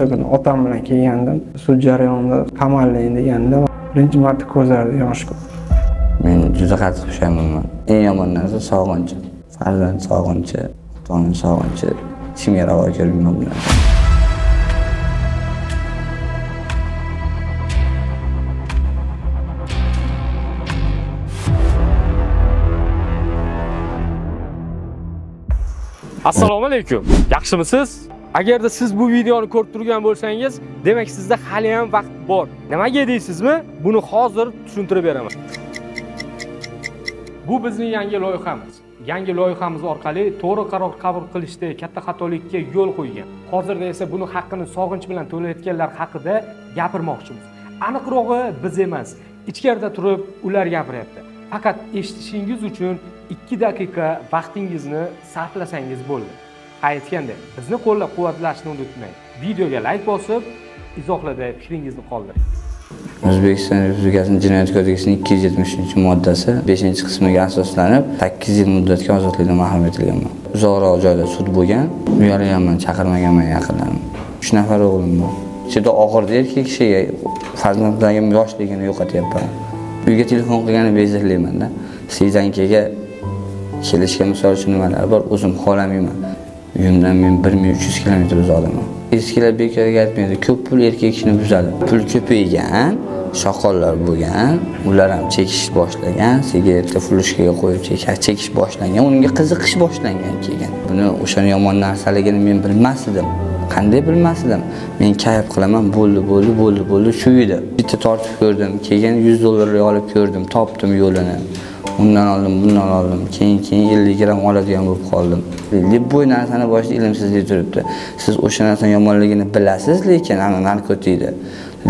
o'sha kuni otam bilan kelgandim. Sud jarayonida qamallang deganda birinchi marta ko'zlarida yosh ko'rdim. Men juda qattiq pushaymonman. Eng yomon narsa sog'inchi. Farzand sog'inchi, ota-ona sog'inchi. Kimga ravo ko'rmayman bular. Assalomu alaykum. Yaxshimisiz? Agarda siz bu videoni ko'rib turgan bo'lsangiz, demak sizda hali ham vaqt bor. Nimaga deysizmi? Buni hozir tushuntirib beraman. Bu bizning yangi loyihamiz. Yangi loyihamiz orqali to'g'ri qaror qabul qilishda katta xatolikka yo'l qo'ygan. Hozirda esa buni haqqini sog'inch bilan to'layotganlar haqida gapirmoqchimiz. Aniqrog'i biz emas, ichkarida turib ular gapiryapti. Faqat eshitishingiz uchun 2 daqiqa vaqtingizni sarflasangiz bo'ldi. Aytganda, bizni qo'llab-quvvatlashni unutmang. Videoga like bosib, izohlarda fikringizni qoldiring. O'zbekiston Respublikasining Jinoyat kodeksining 273-moddasi 5-qismiga asoslanib 8 yil muddatga ozodlikdan mahrum etilganman. Uzoqroq joyda sud bo'lgan, uyalganman, chaqirmaganman yaqinlarim. 3 nafar o'g'lim bor. Ichida og'ir erkak kishiga farzandlarim yoshligini yo'qotyapman. Uyga telefon qilgani bezaklayman-da. Sizankaga kelishga misol uchun nimalar bor, o'zim xohlamayman. Uyimdan men 1300 kilometr uzoqdaman. Eskilar bekorga aytmaydi, ko'p pul erkak kishini buzadi. Pul ko'paygan, shoqollar bo'lgan, ular ham chekish boshlagan, sigaretga flushkaga qo'yib chekish boshlangan, unga qiziqish boshlangan keyin. Buni o'sha yomon narsaligini men bilmasdim. Qanday bilmasdim? Men kayf qilaman, bo'ldi, shu edi. Bitta tortib ko'rdim, keyin 100 dollarga olib ko'rdim, topdim yo'lini. Undan oldim, bundan oldim. Keyin 50 gram oladigan bo'lib qoldim. Bu narsani boshida ilmsizlik turibdi. Siz o'sha narsani yomonligini bilasiz, lekin ana narkotikda.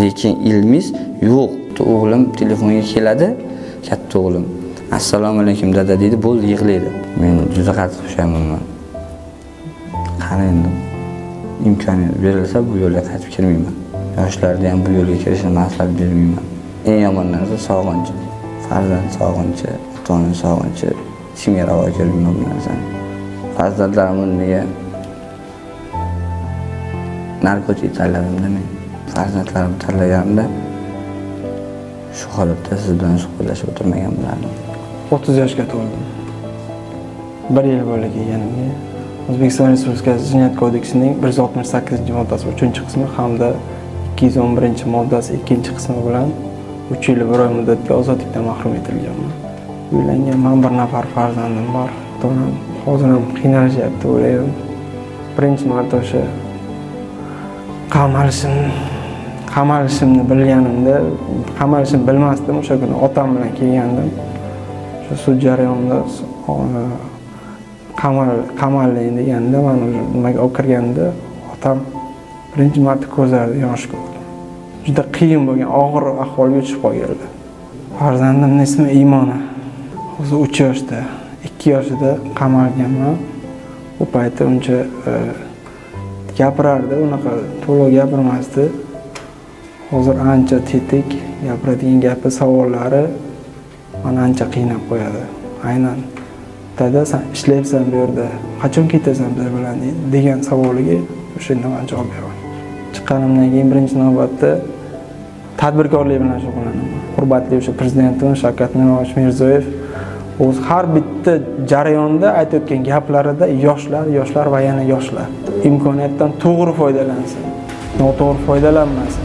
Lekin ilmingiz yo'q. O'g'lim telefonga keladi, katta o'g'lim. Assalomu alaykum dada deydi, bo'ldi yig'laydi. Men juda qattiq pushaymonman. Qarang, imkoniyat berilsa bu yo'lga qaytib kelmayman. Yoshlarga ham bu yo'lga kirishni maslahat bermayman. Eng yomon narsa sog'inchi. Farzand sog'inchi, ota-ona sog'inchi. Kimga ravo ko'rmayman bu narsani. Farzandlarim nega narkotik tanladimda men. Farzandlarim tanlaganimda shu holatda siz bilan suhbatlashib o'tirmagan bo'lardim. 30 yoshga to'ldim. 1 yil bo'ldi kelganimga. O'zbekiston Respublikasi Jinoyat kodeksining 168-moddasi 3-qismi hamda 211-moddasi 2-qismi bilan 3 yil 1 oy muddatga ozodlikdan mahrum etilganman. Uylanganman, 1 nafar farzandim bor. Ota-onam hozir ham qiynalashyapti, o'ylayman. Birinchi marta o'sha qamalishimni bilganimda, qamalishimni bilmasdim. O'sha kuni otam bilan kelgandim. Shu sud jarayonida qamallang deganda, men nimaga olib kirganda otam birinchi marta ko'zlarida yosh ko'rdim. Juda qiyin bo'lgan, og'ir ahvolga tushib qolganlar. Farzandimning ismi Imona. Hozir 3 yoshda, 2 yoshida qamalganman. U paytda uncha gapirardi, unaqa to'liq gapirmasdi. Hozir ancha tetik, gapiradigan gapi, savollari meni ancha qiynab qo'yadi. Aynan dada, sen ishlayapsan bu yerda, qachon ketasan biz bilan degan savoliga o'shanda men javob beraman. Chiqqanimdan keyin birinchi navbatda tadbirkorlik bilan shug'ullanaman. Hurmatli o'sha prezidentimiz Shavkat Mirziyoyev o'z har bitta jarayonda aytayotgan gaplarida yoshlar va yana yoshlar imkoniyatdan to'g'ri foydalansin, noto'g'ri foydalanmasin.